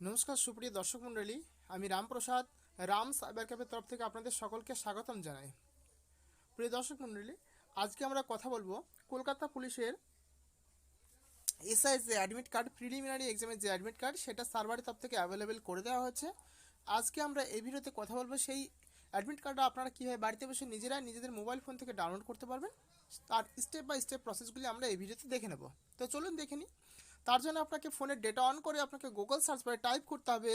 নমস্কার সুপ্রিয় দর্শক মণ্ডলী, আমি রামপ্রসাদ রাম সাইবার ক্যাফের তরফ থেকে আপনাদের সকলকে স্বাগতম জানাই। প্রিয় দর্শক মণ্ডলী, আজকে আমরা কথা বলবো কলকাতা পুলিশের এসআই যে অ্যাডমিট কার্ড, প্রিলিমিনারি এক্সামের যে অ্যাডমিট কার্ড, সেটা সার্ভারের তরফ থেকে অ্যাভেলেবেল করে দেওয়া হয়েছে। আজকে আমরা এই ভিডিওতে কথা বলবো সেই অ্যাডমিট কার্ডটা আপনারা কীভাবে বাড়িতে বসে নিজেদের মোবাইল ফোন থেকে ডাউনলোড করতে পারবেন, তার স্টেপ বাই স্টেপ প্রসেসগুলি আমরা এই ভিডিওতে দেখে নেব। তো চলুন দেখে নিই। তার জন্য আপনাকে ফোনের ডেটা অন করে আপনাকে গুগল সার্চ করে টাইপ করতে হবে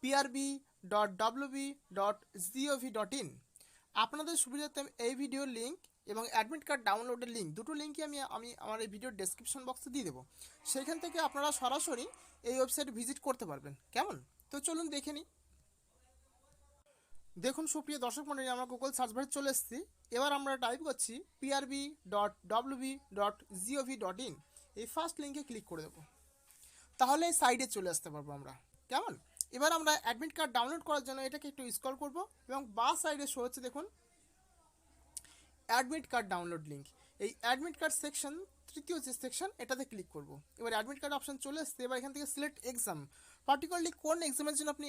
prb.wb.gov.in। আপনাদের সুবিধার্থে এই ভিডিওর লিঙ্ক এবং অ্যাডমিট কার্ড ডাউনলোডের লিঙ্ক, দুটো লিঙ্কই আমি আমার এই ভিডিওর ডেসক্রিপশন বক্সে দিয়ে দেবো। সেখান থেকে আপনারা সরাসরি এই ওয়েবসাইট ভিজিট করতে পারবেন। কেমন? তো চলুন দেখে নিই। দেখুন সুপ্রিয় দর্শক মণ্ডলী, আমরা গুগল সার্চ বারে চলে এসেছি। এবার আমরা টাইপ করছি prb.wb.gov.in। এই ফার্স্ট লিঙ্কে ক্লিক করে দেবো, তাহলে সাইডে চলে আসতে পারবো আমরা। কেমন? এবার আমরা অ্যাডমিট কার্ড ডাউনলোড করার জন্য এটাকে একটু স্ক্রল করব এবং বাঁ সাইডে শো হচ্ছে দেখুন অ্যাডমিট কার্ড ডাউনলোড লিঙ্ক। এই অ্যাডমিট কার্ড সেকশন, তৃতীয় যে সেকশন, এটাতে ক্লিক করব। এবার অ্যাডমিট কার্ড অপশন চলে আসছে। এবার এখান থেকে সিলেক্ট এক্সাম, পার্টিকুলারলি কোন এক্সামের জন্য আপনি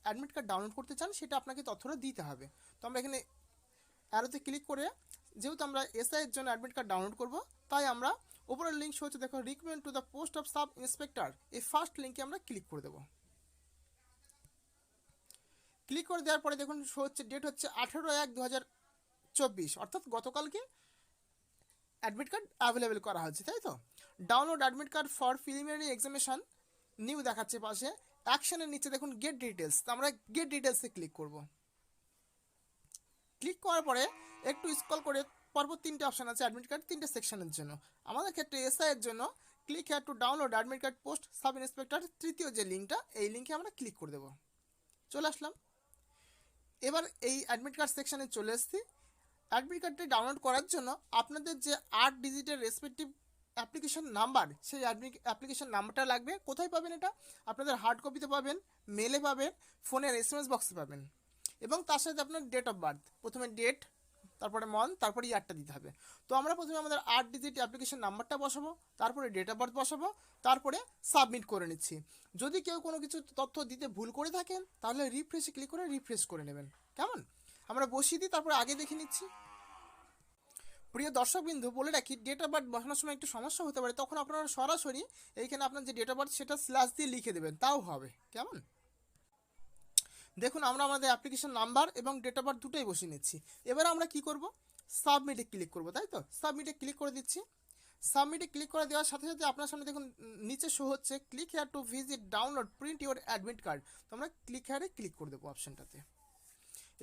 অ্যাডমিট কার্ড ডাউনলোড করতে চান সেটা আপনাকে তথ্যটা দিতে হবে। তো আমরা এখানে অ্যারোতে ক্লিক করে, যেহেতু আমরা এসআই এর জন্য অ্যাডমিট কার্ড ডাউনলোড করব, তাই আমরা উপরের লিঙ্ক শো হচ্ছে দেখো recruitment to the post of sub inspector, এই ফার্স্ট লিঙ্কে আমরা ক্লিক করে দেবো। ক্লিক করে দেওয়ার পরে দেখুন শো হচ্ছে ডেট হচ্ছে 18/1/2024, অর্থাৎ গতকালকে অ্যাডমিট কার্ড অ্যাভেলেবেল করা হচ্ছে, তাই তো। Download admit card for preliminary examination new দেখাচ্ছে পাশে। অ্যাকশনের নিচে দেখুন গেট ডিটেলস, তো আমরা গেট ডিটেলসে ক্লিক করব। ক্লিক করার পরে একটু স্ক্রল করে পরপর তিনটে অপশান আছে অ্যাডমিট কার্ড, তিনটে সেকশনের জন্য। আমাদের ক্ষেত্রে এসআই এর জন্য click here to download admit card post sub inspector, তৃতীয় যে লিঙ্কটা, এই লিঙ্কে আমরা ক্লিক করে দেবো। চলে আসলাম। এবার এই অ্যাডমিট কার্ড সেকশানে চলে এসেছি। অ্যাডমিট কার্ডটি ডাউনলোড করার জন্য আপনাদের যে 8 ডিজিটের রেসপেক্টিভ অ্যাপ্লিকেশন নাম্বার, সেই অ্যাপ্লিকেশন নাম্বারটা লাগবে। কোথায় পাবেন এটা? আপনাদের হার্ড কপিতে পাবেন, মেলে পাবেন, ফোনের SMS বক্সে পাবেন, এবং তার সাথে আপনার ডেট অফ বার্থ, প্রথমে ডেট, তারপরে মান্থ, তারপরে ইয়ারটা দিতে হবে। তো আমরা প্রথমে আমাদের 8 ডিজিট অ্যাপ্লিকেশন নাম্বারটা বসাবো, তারপরে ডেট অফ বার্থ বসাবো, তারপরে সাবমিট করে নিচ্ছি। যদি কেউ কোনো কিছু তথ্য দিতে ভুল করে থাকেন তাহলে রিফ্রেশে ক্লিক করে রিফ্রেশ করে নেবেন। কেমন? আমরা বসিয়ে দিই, তারপরে আগে দেখে নিচ্ছি। প্রিয় দর্শকবিন্দু, বলে রাখি, ডেট অফ বার্থ বসানোর সময় একটু সমস্যা হতে পারে, তখন আপনারা সরাসরি এইখানে আপনার যে ডেট অফ বার্থ সেটা স্ল্যাশ দিয়ে লিখে দেবেন, তাও হবে। কেমন? দেখুন আমরা আমাদের অ্যাপ্লিকেশন নাম্বার এবং ডেট অফ বার্থ দুটোই বসিয়ে নিচ্ছি। এবার আমরা কি করব? সাবমিটে ক্লিক করব, তাই তো। সাবমিটে ক্লিক করে দিচ্ছি। সাবমিটে ক্লিক করে দেওয়ার সাথে সাথে আপনার সামনে দেখুন নিচে শো হচ্ছে click here to visit download print your admit card. তো আমরা ক্লিক হেয়ারে ক্লিক করে দেবো অপশানটাতে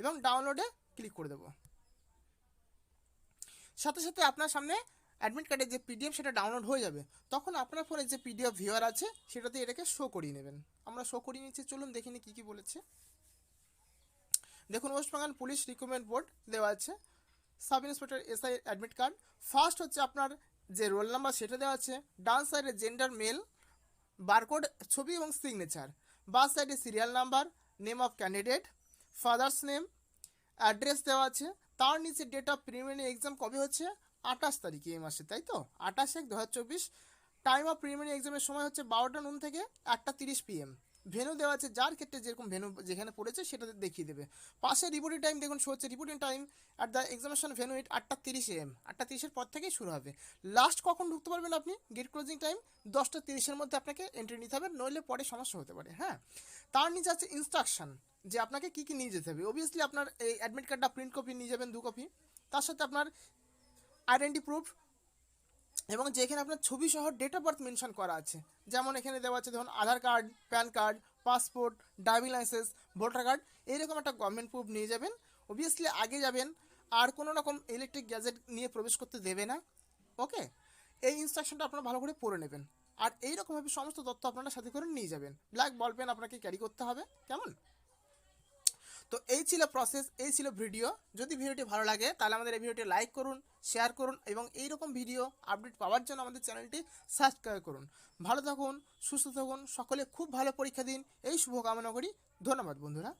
এবং ডাউনলোডে ক্লিক করে দেবো। সাথে সাথে আপনার সামনে অ্যাডমিট কার্ডের যে PDF সেটা ডাউনলোড হয়ে যাবে। তখন আপনার ফোনে যে PDF ভিউয়ার আছে সেটাতে এটাকে শো করিয়ে নেবেন। আমরা শো করিয়ে নিচ্ছি, চলুন দেখে নিই কী কী বলেছে। দেখুন West Bengal police recruitment board দেওয়া আছে, sub inspector SI admit card. First হচ্ছে আপনার যে রোল নাম্বার সেটা দেওয়া আছে, ডান সাইডে জেন্ডার মেল, বারকোড ছবি এবং সিগনেচার, বাঁ সাইডে serial number, name of candidate, father's name, address দেওয়া আছে। তার নিচে ডেট অফ প্রিলিমিনারি এক্সাম কবে হচ্ছে? 28 তারিখে এই মাসে, তাই তো, 28/1/2024। টাইম অফ প্রিলিমিনারি এক্সামের সময় হচ্ছে 12টা নুন থেকে 1টা 30 PM। ভেনু দেওয়া আছে, যার ক্ষেত্রে যেরকম ভেনু যেখানে পড়েছে সেটাতে দেখিয়ে দেবে। পাশে রিপোর্টিং টাইম দেখুন শো হচ্ছে reporting time at the examination venue 8টা 30 AM। 8টা 30-এর পর থেকেই শুরু হবে। লাস্ট কখন ঢুকতে পারবেন আপনি? গেট ক্লোজিং টাইম 10টা 30-এর মধ্যে আপনাকে এন্ট্রি নিতে হবে, নইলে পরে সমস্যা হতে পারে। হ্যাঁ, তার নিচে আছে ইনস্ট্রাকশন, যে আপনাকে কী কী নিয়ে যেতে হবে। অবভিয়াসলি আপনার এই অ্যাডমিট কার্ডটা প্রিন্ট কপি নিয়ে যাবেন 2 কপি, তার সাথে আপনার আইডেন্টি প্রুফ, এবং যেখানে আপনার ছবি সহ ডেট অফ বার্থ মেনশন করা আছে। যেমন এখানে দেওয়া আছে ধরুন Aadhaar card, PAN card, passport, driving licence, voter card, এইরকম একটা গভর্নমেন্ট প্রুফ নিয়ে যাবেন। অবভিয়াসলি আগে যাবেন, আর কোনো রকম ইলেকট্রিক গ্যাজেট নিয়ে প্রবেশ করতে দেবে না। ওকে, এই ইনস্ট্রাকশনটা আপনারা ভালো করে পড়ে নেবেন। আর এইরকমভাবে সমস্ত তথ্য আপনারা সাথে করে নিয়ে যাবেন। ব্ল্যাক বল পেন আপনাকে ক্যারি করতে হবে। কেমন? তো এই ছিল প্রসেস, এই ছিল ভিডিও। যদি ভিডিওটি ভালো লাগে তাহলে আমাদের এই ভিডিওটি লাইক করুন, শেয়ার করুন, এবং এইরকম ভিডিও আপডেট পাওয়ার জন্য আমাদের চ্যানেলটি সাবস্ক্রাইব করুন। ভালো থাকুন, সুস্থ থাকুন, সকলে খুব ভালো পরীক্ষা দিন, এই শুভকামনা করি। ধন্যবাদ বন্ধুরা।